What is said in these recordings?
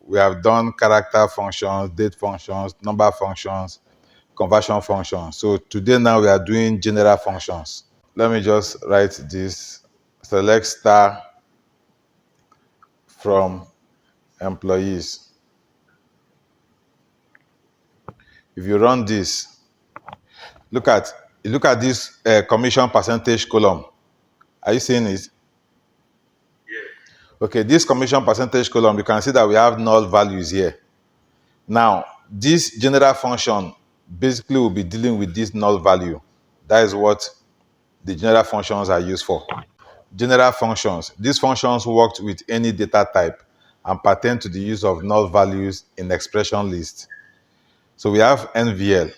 we have done character functions, date functions, number functions, conversion functions. So today now we are doing general functions. Let me just write this. Select star from employees. If you run this, look at this commission percentage column. Are you seeing it? Okay, this commission percentage column, you can see that we have null values here. Now, this general function basically will be dealing with this null value. That is what the general functions are used for. General functions. These functions worked with any data type and pertain to the use of null values in expression list. So we have NVL.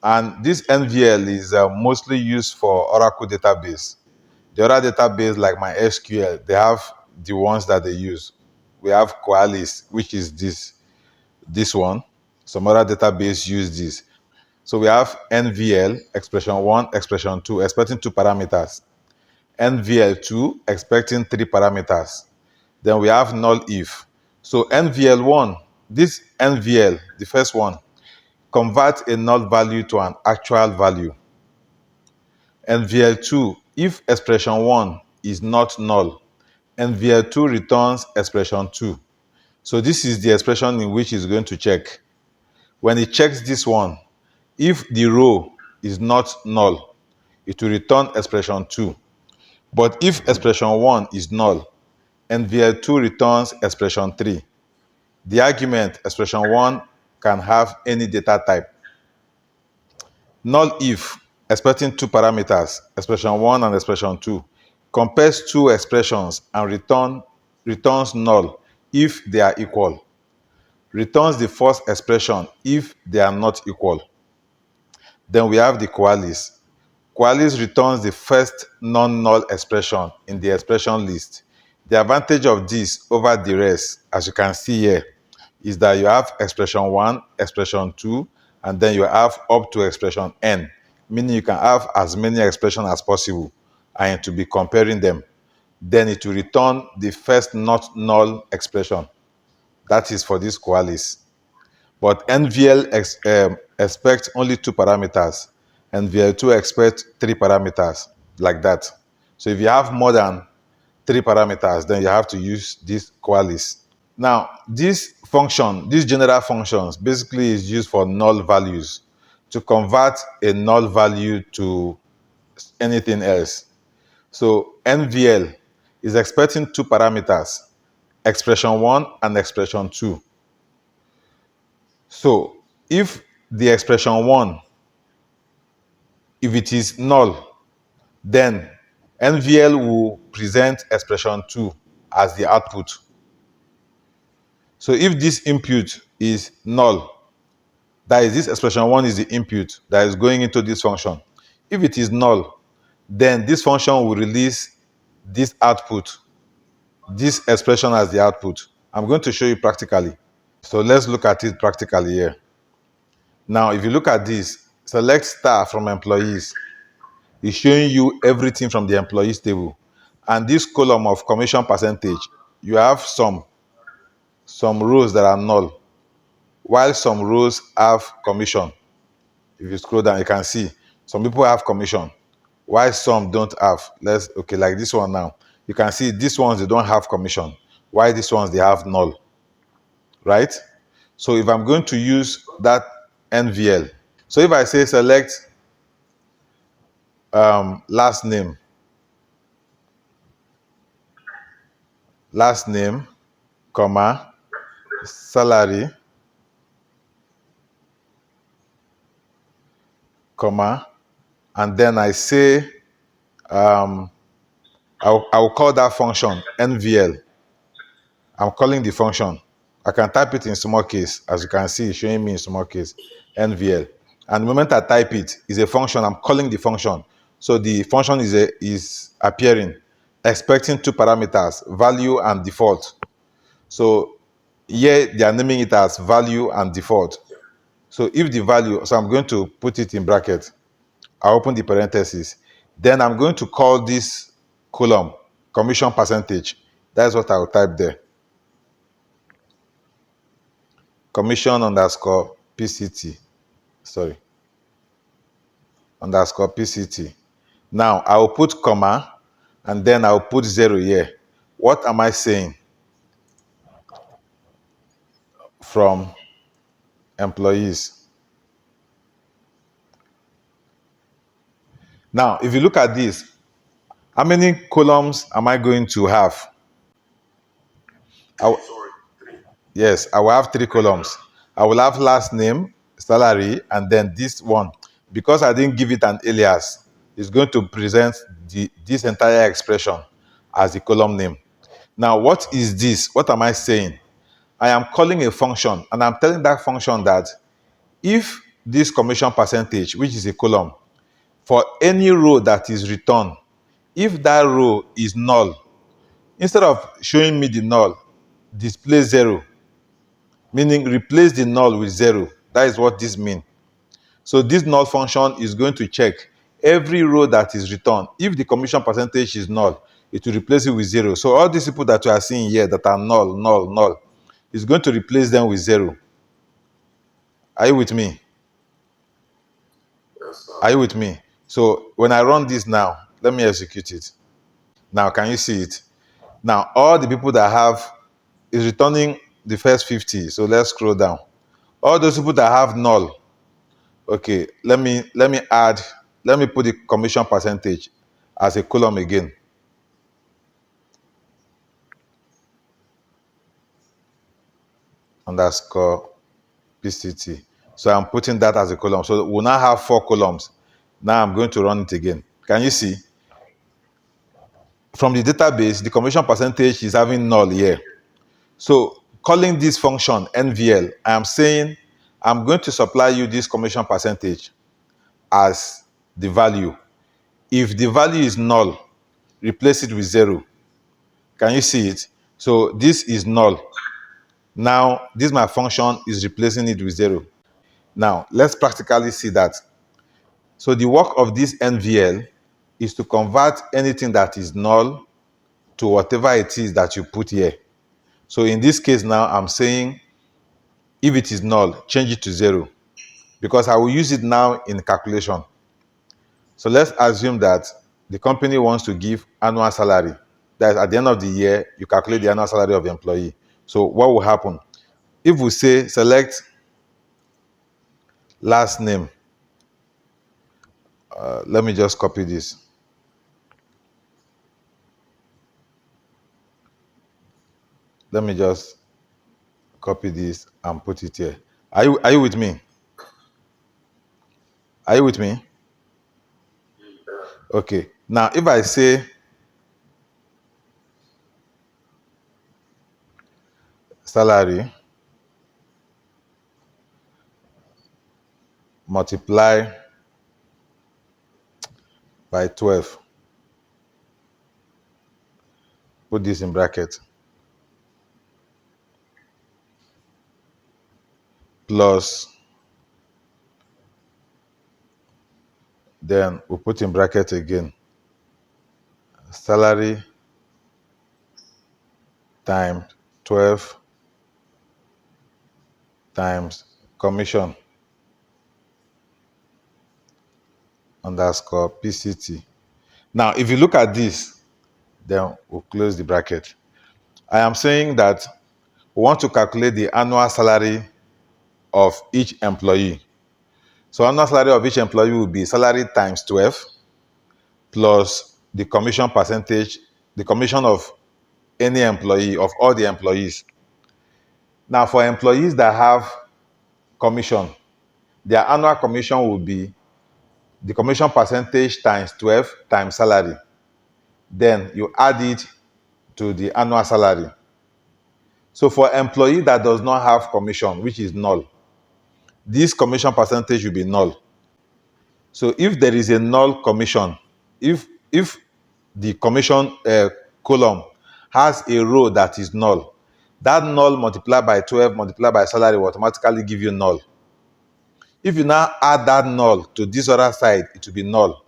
And this NVL is mostly used for Oracle database. The other database like MySQL, they have the ones that they use. We have Qualys, which is this one. Some other database use this. So we have NVL, expression 1, expression 2, expecting 2 parameters. NVL2, expecting 3 parameters. Then we have null if. So NVL1, this NVL, the first one, convert a null value to an actual value. NVL2, if expression 1 is not null, NVL2 returns expression 2. So this is the expression in which it's going to check. When it checks this one, if the row is not null, it will return expression 2. But if expression 1 is null, NVL2 returns expression 3. The argument expression 1 can have any data type. Null if, expecting 2 parameters, expression 1 and expression 2, compares 2 expressions and returns null if they are equal. Returns the first expression if they are not equal. Then we have the Qualys. Qualys returns the first non-null expression in the expression list. The advantage of this over the rest, as you can see here, is that you have expression 1, expression 2, and then you have up to expression n, meaning you can have as many expressions as possible and to be comparing them. Then it will return the first not null expression. That is for this Qualys. But NVL expects only 2 parameters. NVL2 expects 3 parameters, like that. So if you have more than 3 parameters, then you have to use this Qualys. Now, this function, these general functions, basically is used for null values, to convert a null value to anything else. So NVL is expecting 2 parameters, expression 1 and expression 2. So if the expression 1, if it is null, then NVL will present expression 2 as the output. So if this input is null, that is, this expression 1 is the input that is going into this function. If it is null, then this function will release this output, this expression as the output. I'm going to show you practically. So let's look at it practically here. Now, if you look at this, select star from employees. It's showing you everything from the employees table. And this column of commission percentage, you have some rows that are null, while some rows have commission. If you scroll down, you can see some people have commission, while some don't have. Okay, like this one now. You can see these ones, they don't have commission, while these ones, they have null, right? So if I'm going to use that NVL, so if I say select last name, comma, salary, comma, and then I say, I'll call that function NVL. I'm calling the function. I can type it in small case. As you can see, it's showing me in small case, NVL. And the moment I type it, is a function. I'm calling the function. So the function is appearing, expecting 2 parameters, value and default. So here they are naming it as value and default. So if the value, so I'm going to put it in bracket. I open the parentheses. Then I'm going to call this column commission percentage. That's what I'll type there. commission underscore PCT. Sorry, underscore PCT. Now I will put comma and then I will put 0 here. What am I saying? From employees. Now, if you look at this, how many columns am I going to have? I, yes, I will have 3 columns. I will have last name, salary, and then this one. Because I didn't give it an alias, it's going to present this entire expression as the column name. Now, what is this? What am I saying? I am calling a function, and I'm telling that function that if this commission percentage, which is a column, for any row that is returned, if that row is null, instead of showing me the null, display 0, meaning replace the null with 0. That is what this means. So this null function is going to check every row that is returned. If the commission percentage is null, it will replace it with 0. So all these people that you are seeing here that are null, null, null, is going to replace them with 0. Are you with me? Are you with me? So when I run this now, let me execute it. Now, can you see it? Now, all the people that have is returning the first 50. So let's scroll down. All those people that have null. Okay, let me put the commission percentage as a column again. Underscore PCT. So I'm putting that as a column. So we'll now have 4 columns. Now I'm going to run it again. Can you see? From the database, the commission percentage is having null here. So calling this function NVL, I am saying I'm going to supply you this commission percentage as the value. If the value is null, replace it with 0. Can you see it? So this is null. Now, this my function is replacing it with 0. Now, let's practically see that. So the work of this NVL is to convert anything that is null to whatever it is that you put here. So in this case now, I'm saying if it is null, change it to 0, because I will use it now in calculation. So let's assume that the company wants to give annual salary. That is, at the end of the year, you calculate the annual salary of the employee. So what will happen? If we say select last name, let me just copy this. Let me just copy this and put it here. Are you with me? Are you with me? Okay. Now, if I say salary multiply by 12, put this in bracket, plus, then we put in bracket again, salary times 12 times commission underscore PCT. Now, if you look at this, then we'll close the bracket. I am saying that we want to calculate the annual salary of each employee. So annual salary of each employee will be salary times 12 plus the commission percentage, the commission of any employee, of all the employees. Now, for employees that have commission, their annual commission will be the commission percentage times 12 times salary. Then you add it to the annual salary. So for employee that does not have commission, which is null, this commission percentage will be null. So if there is a null commission, if the commission column has a row that is null, that null multiplied by 12 multiplied by salary will automatically give you null. If you now add that null to this other side, it will be null.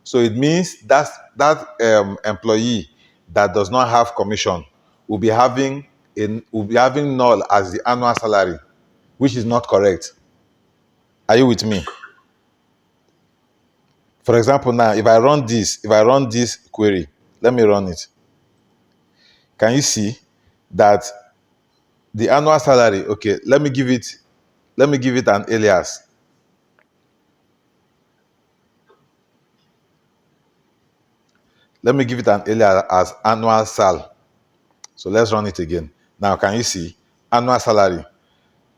So it means that employee that does not have commission will be having null as the annual salary. which is not correct. Are you with me? For example, now, if I run this query, let me run it. Can you see that the annual salary, okay, let me give it an alias. Let me give it an alias as annual sal. So let's run it again. Now, can you see annual salary?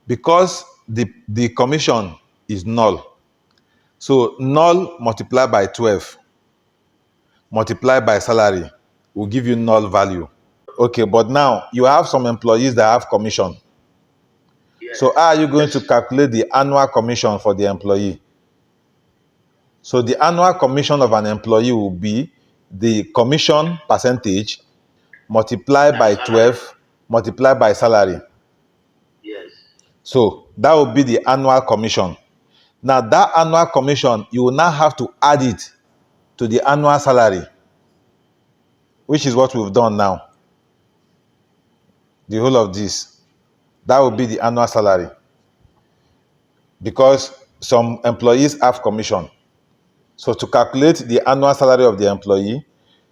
Because the commission is null. So null multiplied by 12 multiplied by salary will give you null value. Okay, but now you have some employees that have commission. So how are you going to calculate the annual commission for the employee? So the annual commission of an employee will be the commission percentage multiplied by 12 multiplied by salary. So that will be the annual commission. Now that annual commission, you will now have to add it to the annual salary, which is what we've done now. The whole of this, that will be the annual salary, because some employees have commission. So to calculate the annual salary of the employee,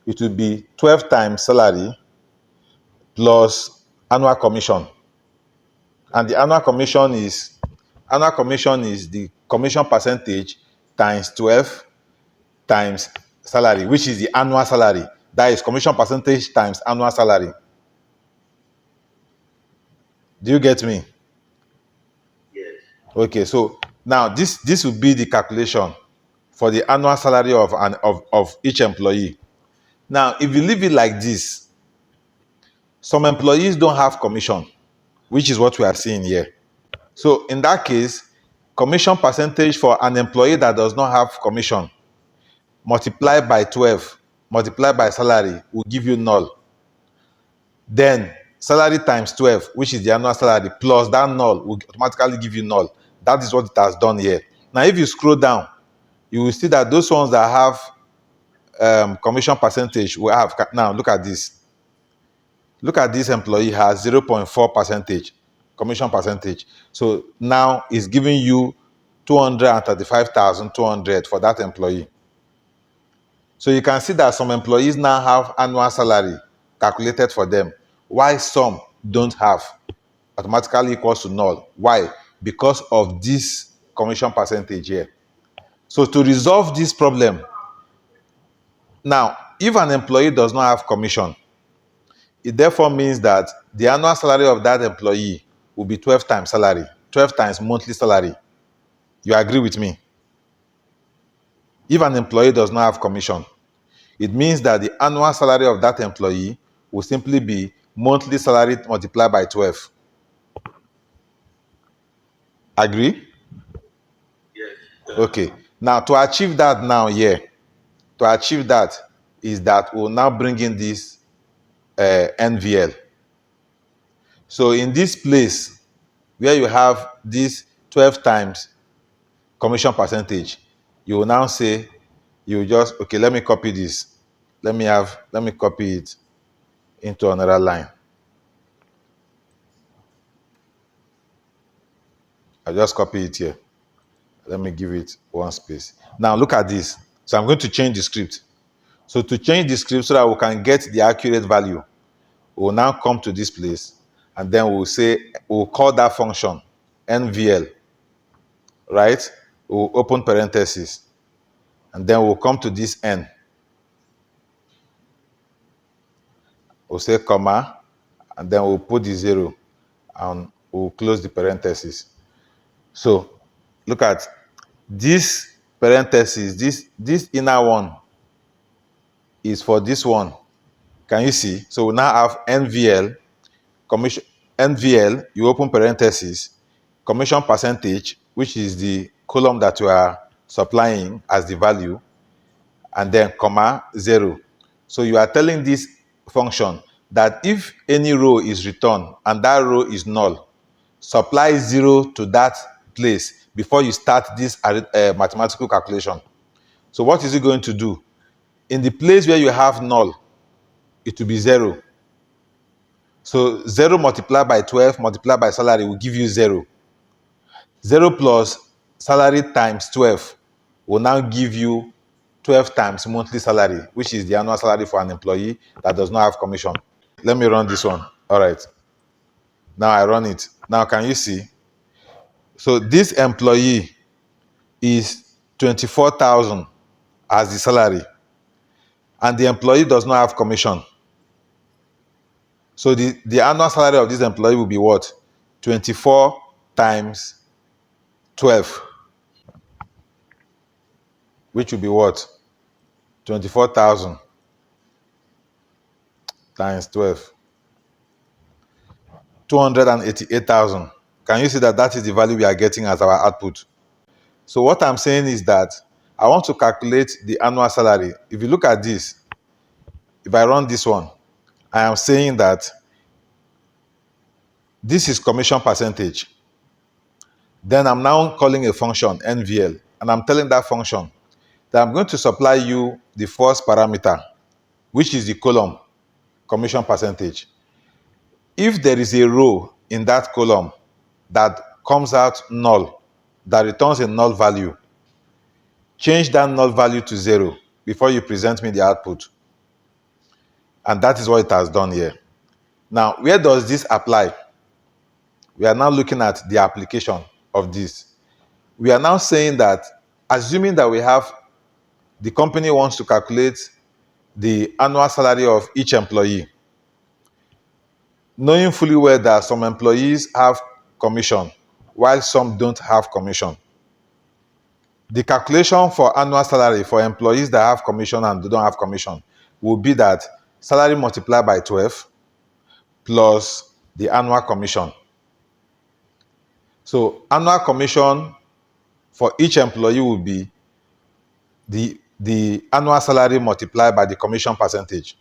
it will be 12 times salary plus annual commission. And the annual commission is the commission percentage times 12 times salary, which is the annual salary. That is commission percentage times annual salary. Do you get me? Yes. Okay, so now this will be the calculation for the annual salary of each employee. Now, if you leave it like this, some employees don't have commission, which is what we are seeing here. So in that case, commission percentage for an employee that does not have commission multiplied by 12 multiplied by salary will give you null. Then salary times 12, which is the annual salary, plus that null will automatically give you null. That is what it has done here. Now, if you scroll down, you will see that those ones that have commission percentage will have. Now, look at this. Look at this employee has 0.4 percentage commission percentage. So now it's giving you 235,200 for that employee. So you can see that some employees now have annual salary calculated for them, while some don't have. Automatically equals to null. Why? Because of this commission percentage here. So to resolve this problem, now, if an employee does not have commission, it therefore means that the annual salary of that employee will be 12 times salary, 12 times monthly salary. You agree with me? If an employee does not have commission, it means that the annual salary of that employee will simply be monthly salary multiplied by 12. Agree? Yes. Okay. Now, to achieve that is that we'll now bring in this NVL. So in this place, where you have this 12 times commission percentage, you will now say, you will just, okay, let me copy this. Let me copy it into another line. I'll just copy it here. Let me give it one space. Now look at this. So I'm going to change the script. So to change the script so that we can get the accurate value, we'll now come to this place, and then we'll call that function NVL, right? We'll open parentheses, and then we'll come to this N. We'll say comma, and then we'll put the 0, and we'll close the parentheses. So look at this parentheses, this inner one is for this one. Can you see? So we now have NVL, commission, NVL, you open parentheses, commission percentage, which is the column that you are supplying as the value, and then comma 0. So you are telling this function that if any row is returned and that row is null, supply 0 to that place before you start this mathematical calculation. So what is it going to do? In the place where you have null, it will be 0. So 0 multiplied by 12 multiplied by salary will give you 0. 0 plus salary times 12 will now give you 12 times monthly salary, which is the annual salary for an employee that does not have commission. Let me run this one. All right. Now I run it. Now can you see? So this employee is 24,000 as the salary, and the employee does not have commission. So the annual salary of this employee will be what? 24 times 12, which will be what? 24,000 times 12. 288,000. Can you see that that is the value we are getting as our output? So what I'm saying is that I want to calculate the annual salary. If you look at this, if I run this one, I am saying that this is commission percentage. Then I'm now calling a function, NVL, and I'm telling that function that I'm going to supply you the first parameter, which is the column, commission percentage. If there is a row in that column that comes out null, that returns a null value, change that null value to 0 before you present me the output. And that is what it has done here. Now, where does this apply? We are now looking at the application of this. We are now saying that, assuming that we have, the company wants to calculate the annual salary of each employee, knowing fully well that some employees have commission while some don't have commission. The calculation for annual salary for employees that have commission and don't have commission will be that salary multiplied by 12 plus the annual commission. So annual commission for each employee will be the annual salary multiplied by the commission percentage.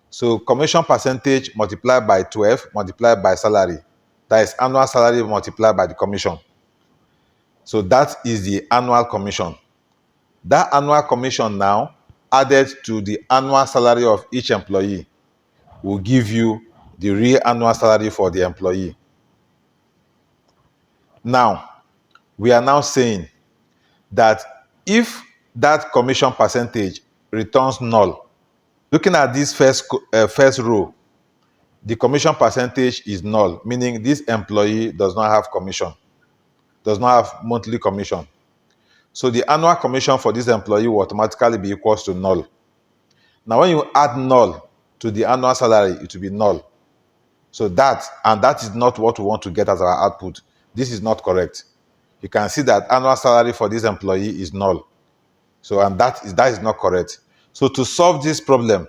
So commission percentage multiplied by 12 multiplied by salary. That is annual salary multiplied by the commission. So that is the annual commission. That annual commission now added to the annual salary of each employee will give you the real annual salary for the employee. Now, we are now saying that if that commission percentage returns null, looking at this first row, the commission percentage is null, meaning this employee does not have commission, does not have monthly commission. So the annual commission for this employee will automatically be equals to null. Now, when you add null to the annual salary, it will be null. So that is not what we want to get as our output. This is not correct. You can see that annual salary for this employee is null. So, and that is not correct. So to solve this problem,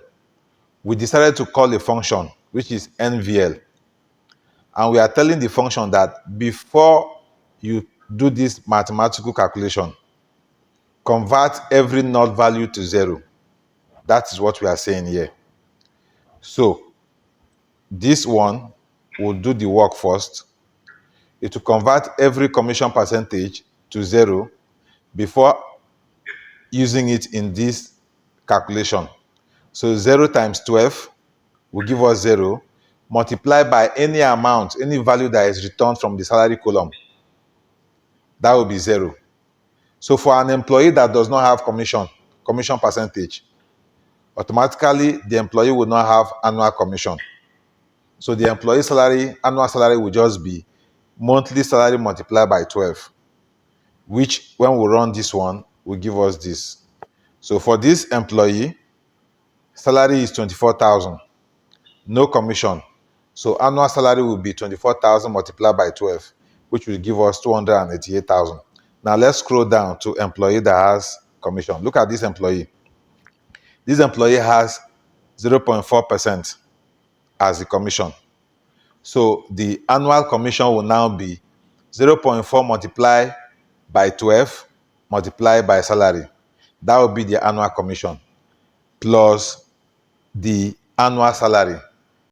we decided to call a function, which is NVL. And we are telling the function that before you do this mathematical calculation, convert every null value to 0. That is what we are saying here. So this one will do the work first. It will convert every commission percentage to 0 before using it in this calculation. So 0 times 12 will give us 0, multiplied by any amount, any value that is returned from the salary column. That will be 0. So for an employee that does not have commission percentage, automatically the employee will not have annual commission. So the employee salary, annual salary will just be monthly salary multiplied by 12, which when we run this one, will give us this. So for this employee, salary is 24,000, no commission. So annual salary will be 24,000 multiplied by 12, which will give us 288,000. Now let's scroll down to employee that has commission. Look at this employee. This employee has 0.4% as the commission. So the annual commission will now be 0.4 multiplied by 12 multiplied by salary. That will be the annual commission plus the annual salary.